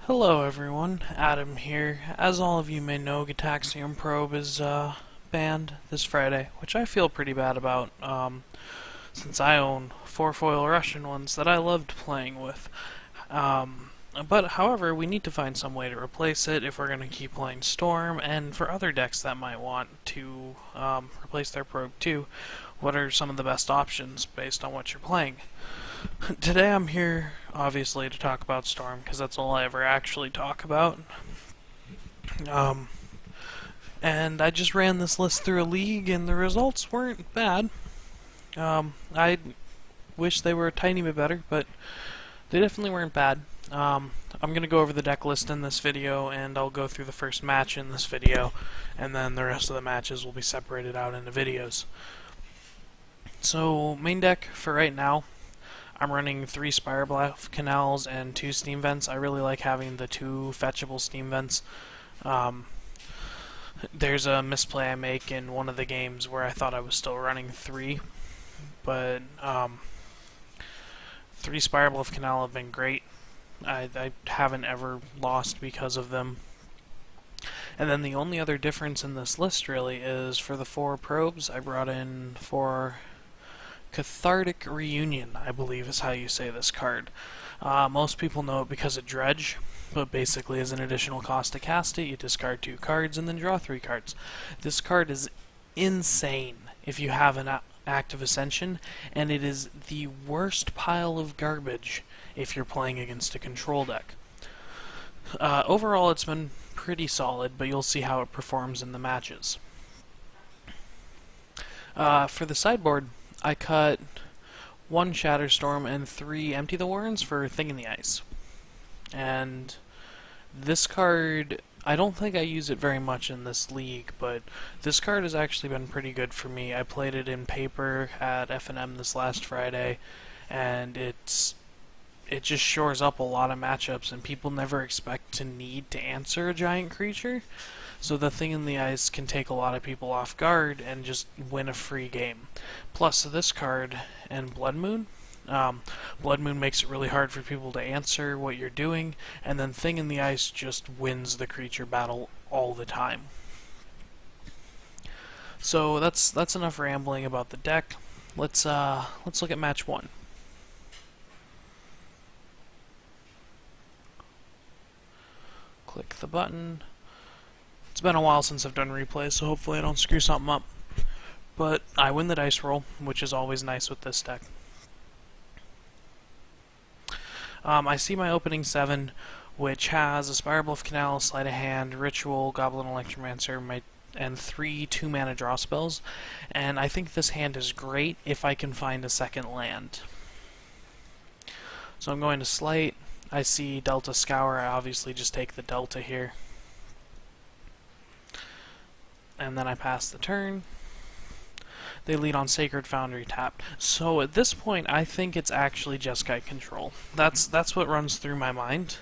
Hello everyone, Adam here. As all of you may know, Gataxium Probe is banned this Friday, which I feel pretty bad about, since I own 4-foil Russian ones that I loved playing with. But however, we need to find some way to replace it if we're going to keep playing Storm, and for other decks that might want to replace their Probe too, what are some of the best options based on what you're playing? Today I'm here, obviously, to talk about Storm, because that's all I ever actually talk about. Um, and I just ran this list through a league, and the results weren't bad. I wish they were a tiny bit better, but they definitely weren't bad. I'm going to go over the deck list in this video, and I'll go through the first match in this video, and then the rest of the matches will be separated out into videos. So, main deck for right now, I'm running 3 Spirebluff Canals and 2 Steam Vents. I really like having the 2 fetchable Steam Vents. There's a misplay I make in one of the games where I thought I was still running 3, but 3 Spirebluff Canal have been great. I haven't ever lost because of them. And then the only other difference in this list really is for the 4 probes, I brought in 4 Cathartic Reunion, I believe is how you say this card. Most people know it because of Dredge, but basically as an additional cost to cast it, you discard 2 cards and then draw 3 cards. This card is insane if you have an active Ascension, and it is the worst pile of garbage if you're playing against a control deck. Overall, it's been pretty solid, but you'll see how it performs in the matches. For the sideboard, I cut 1 Shatterstorm and 3 Empty the Warrens for Thing in the Ice. And this card, I don't think I use it very much in this league, but this card has actually been pretty good for me. I played it in paper at F&M this last Friday, and it just shores up a lot of matchups, and people never expect to need to answer a giant creature. So the Thing in the Ice can take a lot of people off guard and just win a free game. Plus this card and Blood Moon. Blood Moon makes it really hard for people to answer what you're doing, and then Thing in the Ice just wins the creature battle all the time. So that's enough rambling about the deck. Let's look at match 1. Click the button. It's been a while since I've done replays, so hopefully I don't screw something up. But I win the dice roll, which is always nice with this deck. I see my opening 7, which has a Spirebluff Canal, Sleight of Hand, Ritual, Goblin Electromancer, and 3 2-mana draw spells. And I think this hand is great if I can find a second land. So I'm going to Sleight. I see Delta Scour. I obviously just take the Delta here. And then I pass the turn. They lead on Sacred Foundry tapped. So at this point, I think it's actually Jeskai control. That's what runs through my mind.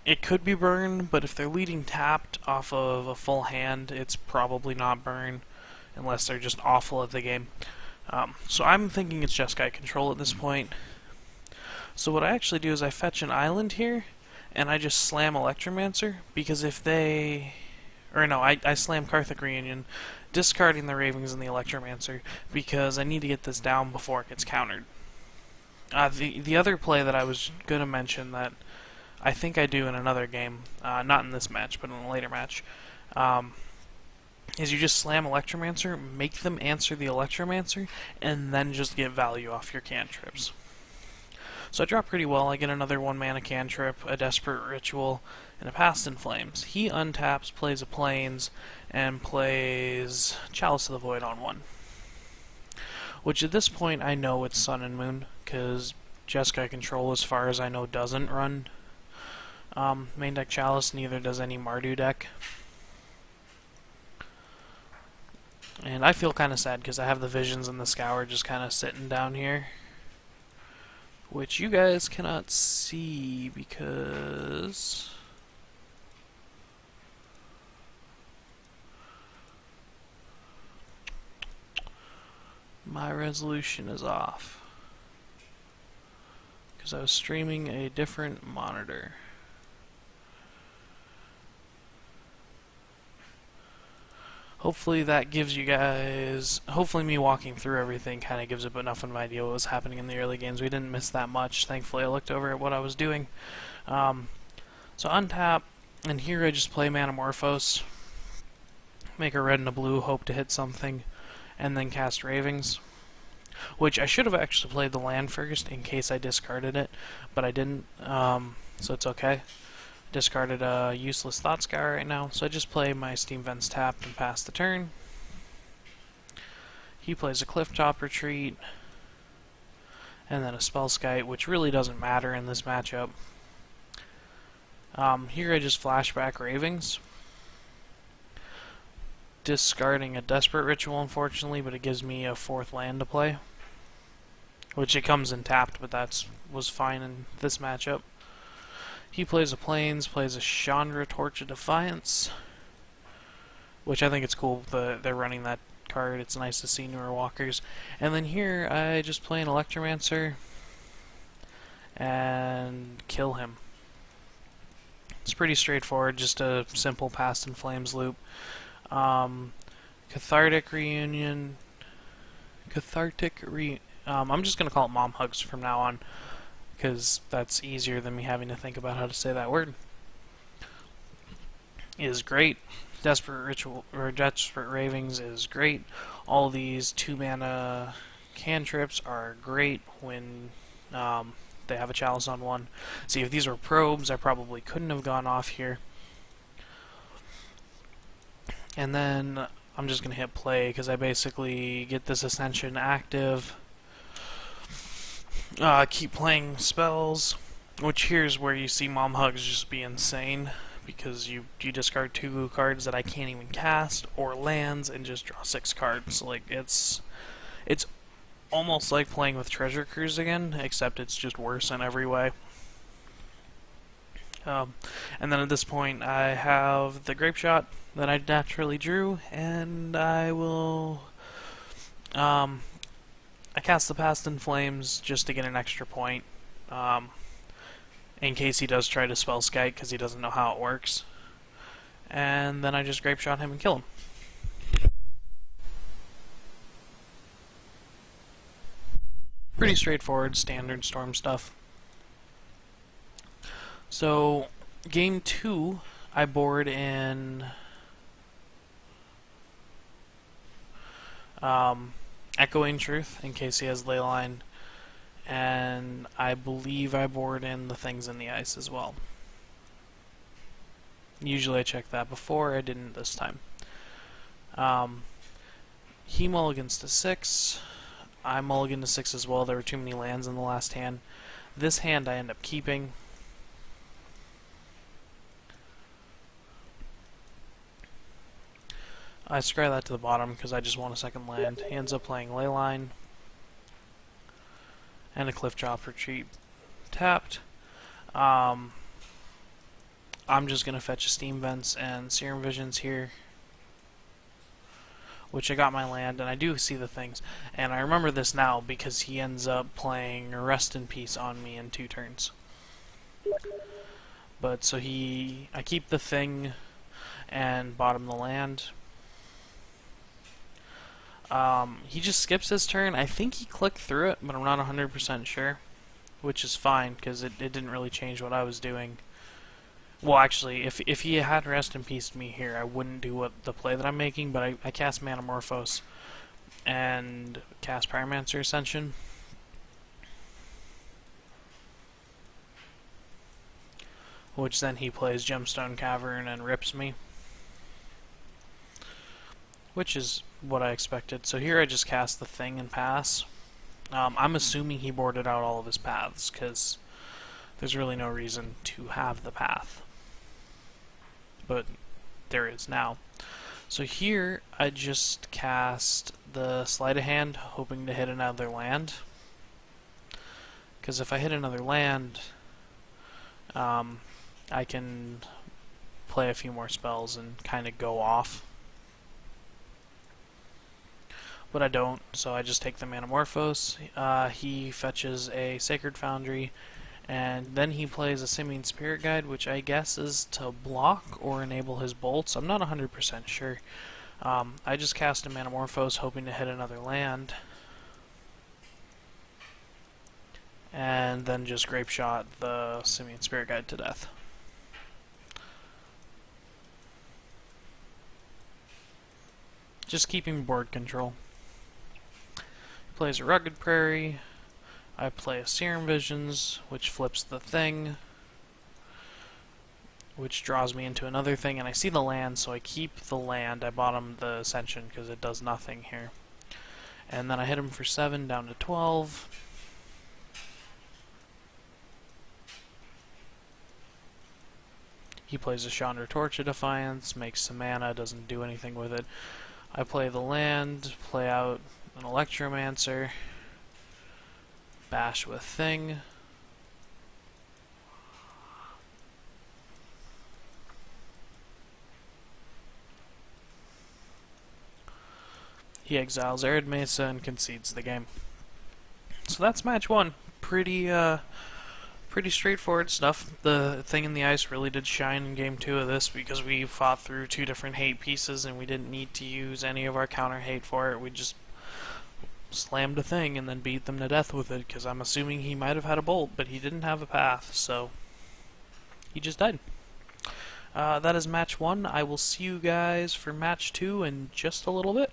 It could be burn, but if they're leading tapped off of a full hand, it's probably not burn, unless they're just awful at the game. So I'm thinking it's Jeskai control at this point. So what I actually do is I fetch an island here, and I just slam Electromancer, because if they... Or no, I slam Cathartic Reunion, discarding the Ravings and the Electromancer, because I need to get this down before it gets countered. The other play that I was going to mention that I think I do in another game, not in this match, but in a later match, is you just slam Electromancer, make them answer the Electromancer, and then just get value off your cantrips. So I drop pretty well. I get another 1-mana cantrip, a Desperate Ritual, and a Past in Flames. He untaps, plays a Plains, and plays Chalice of the Void on 1. Which at this point I know it's Sun and Moon, because Jeskai Control, as far as I know, doesn't run main deck Chalice, neither does any Mardu deck. And I feel kind of sad because I have the Visions and the Scour just kind of sitting down here, which you guys cannot see because my resolution is off. because I was streaming a different monitor. Hopefully that gives you guys, hopefully me walking through everything kind of gives enough of an idea what was happening in the early games. We didn't miss that much. Thankfully I looked over at what I was doing. So untap, and here I just play Manamorphose, make a red and a blue, hope to hit something, and then cast Ravings. Which I should have actually played the land first in case I discarded it, but I didn't, so it's okay. Discarded a useless Thought Scour right now, so I just play my Steam Vents tapped and pass the turn. He plays a Clifftop Retreat, and then a Spellskite, which really doesn't matter in this matchup. Here I just flashback Ravings, discarding a Desperate Ritual unfortunately, but it gives me a 4th land to play. Which it comes in tapped, but that was fine in this matchup. He plays a Plains, plays a Chandra Torch of Defiance, which I think it's cool they're running that card. It's nice to see newer walkers. And then here I just play an Electromancer and kill him. It's pretty straightforward, just a simple Past in Flames loop. Cathartic Reunion. I'm just going to call it Mom Hugs from now on, because that's easier than me having to think about how to say that word. Is great. Desperate Ritual or Desperate Ravings is great. All these 2-mana cantrips are great when they have a Chalice on one. See, if these were probes, I probably couldn't have gone off here. And then I'm just going to hit play because I basically get this Ascension active. Keep playing spells, which here's where you see Mom Hugs just be insane, because you discard 2 cards that I can't even cast, or lands, and just draw 6 cards. Like, it's almost like playing with Treasure Cruise again, except it's just worse in every way. And then at this point I have the Grape Shot that I naturally drew, and I will I cast the Past in Flames just to get an extra point, in case he does try to Spellskite, because he doesn't know how it works. And then I just Grape Shot him and kill him. Pretty straightforward, standard Storm stuff. So, game 2, I board in Echoing Truth, in case he has Leyline, and I believe I board in the Things in the Ice as well. Usually I check that before, I didn't this time. He mulligans to 6, I mulligan to 6 as well. There were too many lands in the last hand. This hand I end up keeping. I scry that to the bottom because I just want a second land. He ends up playing Leyline and a Clifftop Retreat tapped. I'm just going to fetch a Steam Vents and Serum Visions here, which I got my land, and I do see the things. And I remember this now because he ends up playing Rest in Peace on me in 2 turns. But so I keep the thing and bottom the land. He just skips his turn. I think he clicked through it, but I'm not 100% sure, which is fine because it didn't really change what I was doing. Well, actually, if he had Rest in Peace me here, I wouldn't do the play that I'm making, but I cast Manamorphose and cast Pyromancer Ascension. Which then he plays Gemstone Cavern and rips me, which is what I expected. So here I just cast the thing and pass. I'm assuming he boarded out all of his paths, because there's really no reason to have the path. But there is now. So here I just cast the Sleight of Hand, hoping to hit another land. Because if I hit another land, I can play a few more spells and kind of go off. But I don't, so I just take the Manamorphose. He fetches a Sacred Foundry And then he plays a Simian Spirit Guide, which I guess is to block or enable his bolts. I'm not 100% sure. I just cast a Manamorphose hoping to hit another land. And then just Grape Shot the Simian Spirit Guide to death. Just keeping board control. He plays a Rugged Prairie. I play a Serum Visions, which flips the thing, which draws me into another thing, and I see the land, so I keep the land. I bottom the Ascension because it does nothing here. And then I hit him for 7 down to 12. He plays a Chandra Torch of Defiance, makes some mana, doesn't do anything with it. I play the land, play out an Electromancer, bash with Thing. He exiles Arid Mesa and concedes the game. So that's match 1. Pretty straightforward stuff. The thing in the ice really did shine in game 2 of this because we fought through 2 different hate pieces and we didn't need to use any of our counter hate for it. We just slammed a thing and then beat them to death with it, because I'm assuming he might have had a bolt, but he didn't have a path, so he just died. That is match 1. I will see you guys for match 2 in just a little bit.